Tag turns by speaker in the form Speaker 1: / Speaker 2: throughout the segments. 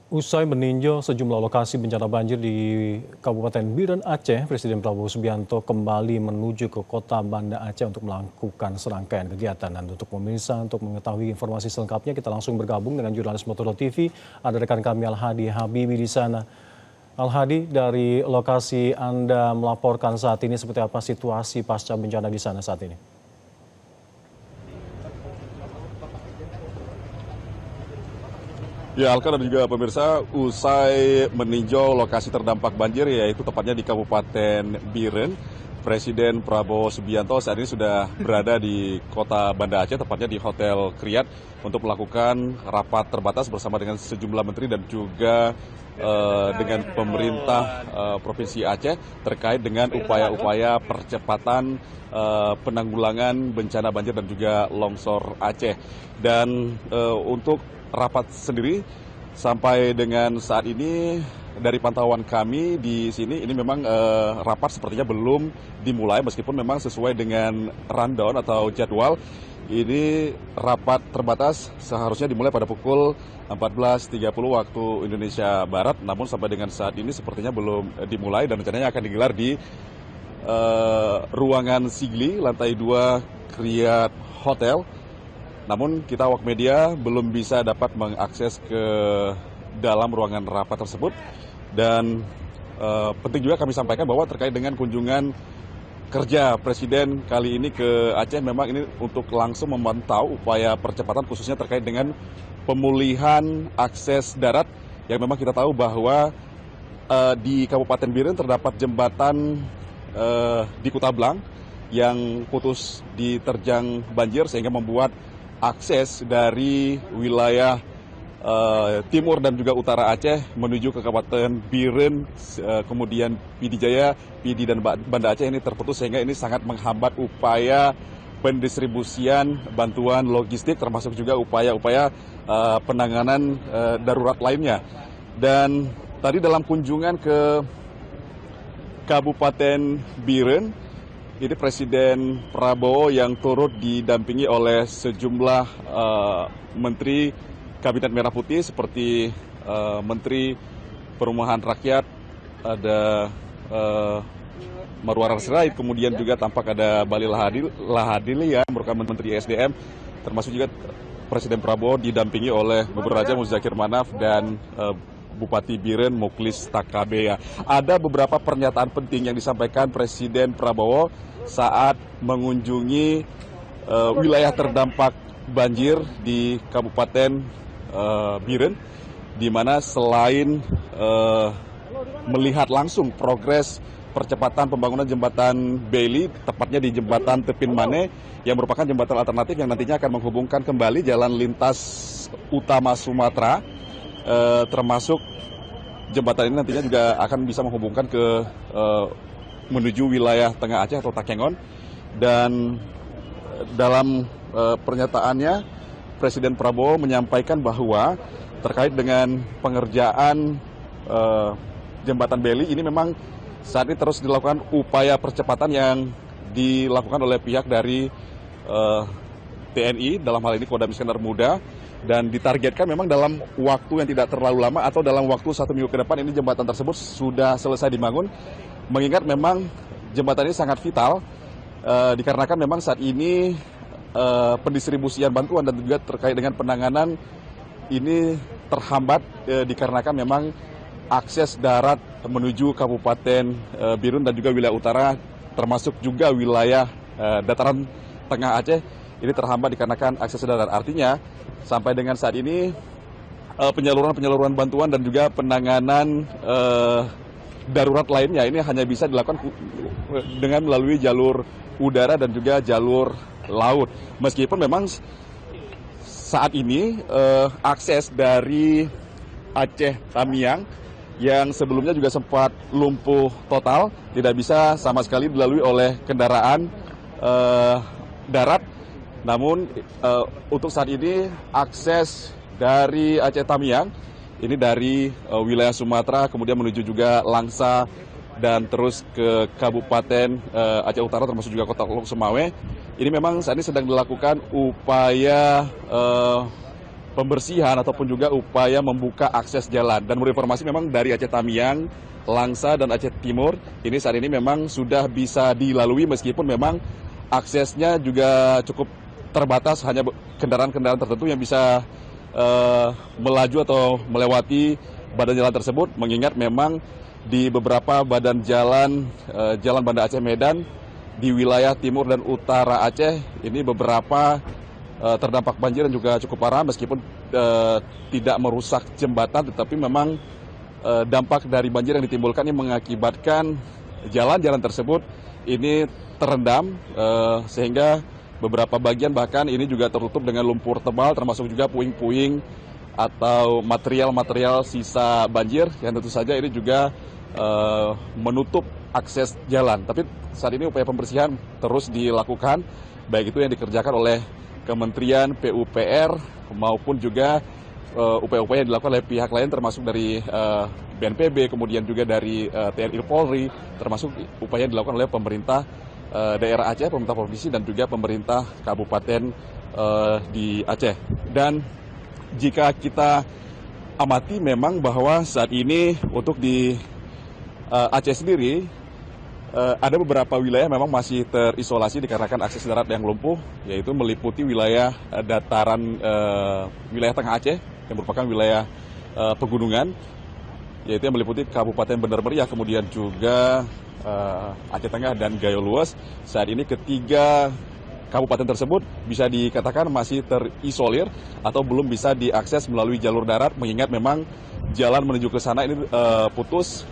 Speaker 1: Usai meninjau sejumlah lokasi bencana banjir di Kabupaten Biren, Aceh, Presiden Prabowo Subianto kembali menuju ke kota Banda Aceh untuk melakukan serangkaian kegiatan. Dan untuk pemirsa, untuk mengetahui informasi selengkapnya, kita langsung bergabung dengan jurnalis Motor TV. Ada rekan kami Al-Hadi Habibi di sana. Al-Hadi, dari lokasi Anda melaporkan saat ini, seperti apa situasi pasca bencana di sana saat ini?
Speaker 2: Ya, Alkan dan juga pemirsa, usai meninjau lokasi terdampak banjir, yaitu tepatnya di Kabupaten Biren, Presiden Prabowo Subianto saat ini sudah berada di kota Banda Aceh, tepatnya di Hotel Kriyat, untuk melakukan rapat terbatas bersama dengan sejumlah menteri dan juga dengan pemerintah Provinsi Aceh terkait dengan upaya-upaya percepatan penanggulangan bencana banjir dan juga longsor Aceh. Dan untuk rapat sendiri sampai dengan saat ini dari pantauan kami di sini ini memang rapat sepertinya belum dimulai meskipun memang sesuai dengan rundown atau jadwal ini rapat terbatas seharusnya dimulai pada pukul 14.30 waktu Indonesia Barat, namun sampai dengan saat ini sepertinya belum dimulai dan rencananya akan digelar di ruangan Sigli lantai 2 Kriyat Hotel. Namun kita awak media belum bisa dapat mengakses ke dalam ruangan rapat tersebut. Dan penting juga kami sampaikan bahwa terkait dengan kunjungan kerja Presiden kali ini ke Aceh, memang ini untuk langsung memantau upaya percepatan khususnya terkait dengan pemulihan akses darat yang memang kita tahu bahwa di Kabupaten Biren terdapat jembatan di Kutablang yang putus diterjang banjir sehingga membuat akses dari wilayah timur dan juga utara Aceh menuju ke Kabupaten Biren, kemudian Pidi Jaya, Pidi dan Banda Aceh ini terputus sehingga ini sangat menghambat upaya pendistribusian bantuan logistik termasuk juga upaya-upaya penanganan darurat lainnya. Dan tadi dalam kunjungan ke Kabupaten Biren, ini Presiden Prabowo yang turut didampingi oleh sejumlah menteri Kabinet Merah Putih seperti Menteri Perumahan Rakyat, ada Marwarar Sirait, kemudian juga tampak ada Bali Lahadili yang merupakan Menteri SDM, termasuk juga Presiden Prabowo didampingi oleh Gubernur Aceh Muzakir Manaf dan Bupati Biren Muklis Takabea. Ada beberapa pernyataan penting yang disampaikan Presiden Prabowo saat mengunjungi wilayah terdampak banjir di Kabupaten Biren, di mana selain melihat langsung progres percepatan pembangunan jembatan Bailey, tepatnya di jembatan Tepin Mane, yang merupakan jembatan alternatif yang nantinya akan menghubungkan kembali jalan lintas utama Sumatera, termasuk jembatan ini nantinya juga akan bisa menghubungkan ke menuju wilayah Tengah Aceh atau Takengon. Dan dalam pernyataannya Presiden Prabowo menyampaikan bahwa terkait dengan pengerjaan jembatan Bailey ini memang saat ini terus dilakukan upaya percepatan yang dilakukan oleh pihak dari TNI, dalam hal ini Kodam Iskandar Muda, dan ditargetkan memang dalam waktu yang tidak terlalu lama atau dalam waktu 1 minggu ke depan ini jembatan tersebut sudah selesai dibangun. Mengingat memang jembatan ini sangat vital dikarenakan memang saat ini pendistribusian bantuan dan juga terkait dengan penanganan ini terhambat dikarenakan memang akses darat menuju Kabupaten Biren dan juga wilayah utara termasuk juga wilayah dataran tengah Aceh ini terhambat dikarenakan akses darat. Artinya sampai dengan saat ini penyaluran bantuan dan juga penanganan darurat lainnya ini hanya bisa dilakukan dengan melalui jalur udara dan juga jalur laut. Meskipun memang saat ini akses dari Aceh Tamiang yang sebelumnya juga sempat lumpuh total, tidak bisa sama sekali dilalui oleh kendaraan darat. Namun untuk saat ini akses dari Aceh Tamiang ini dari wilayah Sumatera kemudian menuju juga Langsa dan terus ke Kabupaten Aceh Utara termasuk juga Kota Lok Sumawe. Ini memang saat ini sedang dilakukan upaya pembersihan ataupun juga upaya membuka akses jalan. Dan menurut informasi memang dari Aceh Tamiang, Langsa, dan Aceh Timur, ini saat ini memang sudah bisa dilalui meskipun memang aksesnya juga cukup terbatas, hanya kendaraan-kendaraan tertentu yang bisa melaju atau melewati badan jalan tersebut, mengingat memang di beberapa badan jalan Banda Aceh Medan di wilayah timur dan utara Aceh ini beberapa terdampak banjir dan juga cukup parah, meskipun tidak merusak jembatan, tetapi memang dampak dari banjir yang ditimbulkan ini mengakibatkan jalan-jalan tersebut ini terendam, sehingga beberapa bagian bahkan ini juga tertutup dengan lumpur tebal, termasuk juga puing-puing atau material-material sisa banjir yang tentu saja ini juga menutup akses jalan. Tapi saat ini upaya pembersihan terus dilakukan, baik itu yang dikerjakan oleh Kementerian PUPR maupun juga upaya-upaya yang dilakukan oleh pihak lain, termasuk dari BNPB, kemudian juga dari TNI Polri, termasuk upaya yang dilakukan oleh pemerintah daerah Aceh, pemerintah provinsi, dan juga pemerintah kabupaten di Aceh. Dan jika kita amati memang bahwa saat ini untuk di Aceh sendiri ada beberapa wilayah memang masih terisolasi dikarenakan akses darat yang lumpuh, yaitu meliputi wilayah dataran wilayah tengah Aceh yang merupakan wilayah pegunungan, yaitu yang meliputi Kabupaten Bener Meriah, kemudian juga Aceh Tengah dan Gayo Luas. Saat ini ketiga kabupaten tersebut bisa dikatakan masih terisolir atau belum bisa diakses melalui jalur darat, mengingat memang jalan menuju ke sana ini putus,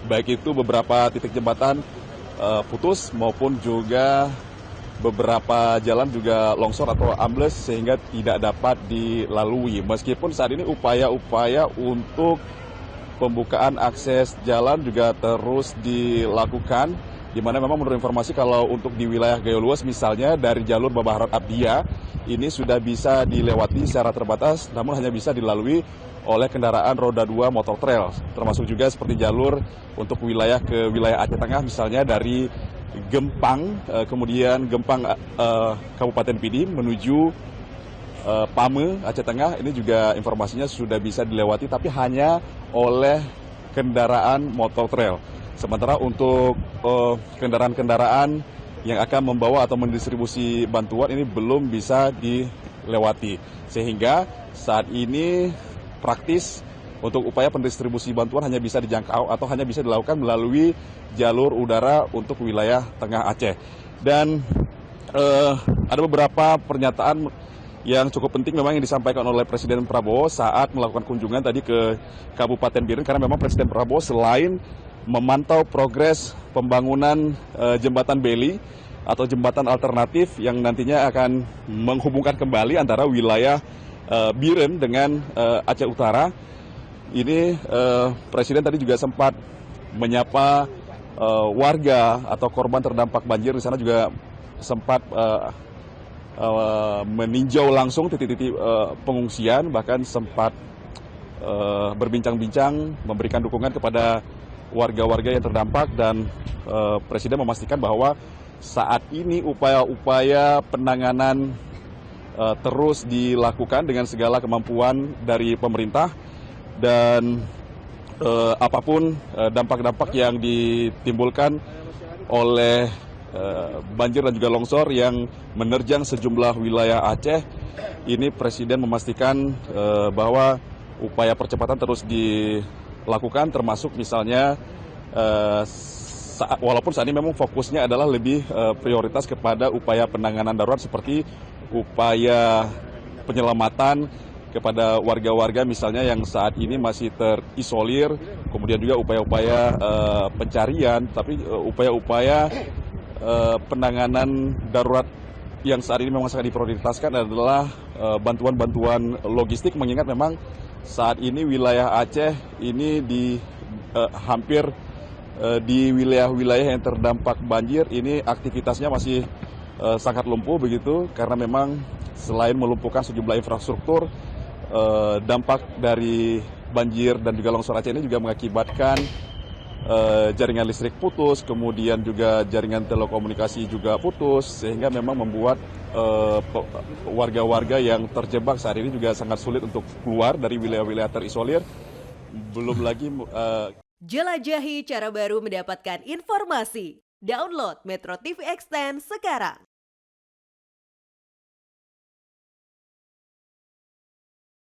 Speaker 2: baik itu beberapa titik jembatan putus maupun juga beberapa jalan juga longsor atau ambles sehingga tidak dapat dilalui. Meskipun saat ini upaya-upaya untuk pembukaan akses jalan juga terus dilakukan, di mana memang menurut informasi kalau untuk di wilayah Gayo Luas misalnya dari jalur Babaharat Abdia ini sudah bisa dilewati secara terbatas, namun hanya bisa dilalui oleh kendaraan roda 2 motor trail, termasuk juga seperti jalur untuk wilayah ke wilayah Aceh Tengah misalnya dari Gempang, kemudian Gempang Kabupaten Pidi menuju Pame Aceh Tengah, ini juga informasinya sudah bisa dilewati tapi hanya oleh kendaraan motor trail. Sementara untuk kendaraan-kendaraan yang akan membawa atau mendistribusi bantuan ini belum bisa dilewati. Sehingga saat ini praktis untuk upaya pendistribusi bantuan hanya bisa dijangkau atau hanya bisa dilakukan melalui jalur udara untuk wilayah tengah Aceh. Dan ada beberapa pernyataan yang cukup penting memang yang disampaikan oleh Presiden Prabowo saat melakukan kunjungan tadi ke Kabupaten Biren, karena memang Presiden Prabowo selain memantau progres pembangunan jembatan Beli atau jembatan alternatif yang nantinya akan menghubungkan kembali antara wilayah Biren dengan Aceh Utara. Ini Presiden tadi juga sempat menyapa warga atau korban terdampak banjir di sana, juga sempat meninjau langsung titik-titik pengungsian, bahkan sempat berbincang-bincang memberikan dukungan kepada warga-warga yang terdampak. Dan Presiden memastikan bahwa saat ini upaya-upaya penanganan terus dilakukan dengan segala kemampuan dari pemerintah, dan apapun dampak-dampak yang ditimbulkan oleh banjir dan juga longsor yang menerjang sejumlah wilayah Aceh, ini Presiden memastikan bahwa upaya percepatan terus dilakukan, termasuk misalnya walaupun saat ini memang fokusnya adalah lebih prioritas kepada upaya penanganan darurat seperti upaya penyelamatan kepada warga-warga misalnya yang saat ini masih terisolir, kemudian juga upaya-upaya pencarian, tapi upaya-upaya penanganan darurat yang saat ini memang sangat diprioritaskan adalah bantuan-bantuan logistik, mengingat memang saat ini wilayah Aceh ini hampir di wilayah-wilayah yang terdampak banjir ini aktivitasnya masih sangat lumpuh begitu, karena memang selain melumpuhkan sejumlah infrastruktur, dampak dari banjir dan juga longsor Aceh ini juga mengakibatkan jaringan listrik putus, kemudian juga jaringan telekomunikasi juga putus, sehingga memang membuat warga-warga yang terjebak saat ini juga sangat sulit untuk keluar dari wilayah-wilayah terisolir. Belum lagi
Speaker 3: Jelajahi cara baru mendapatkan informasi. Download Metro TV Extend sekarang.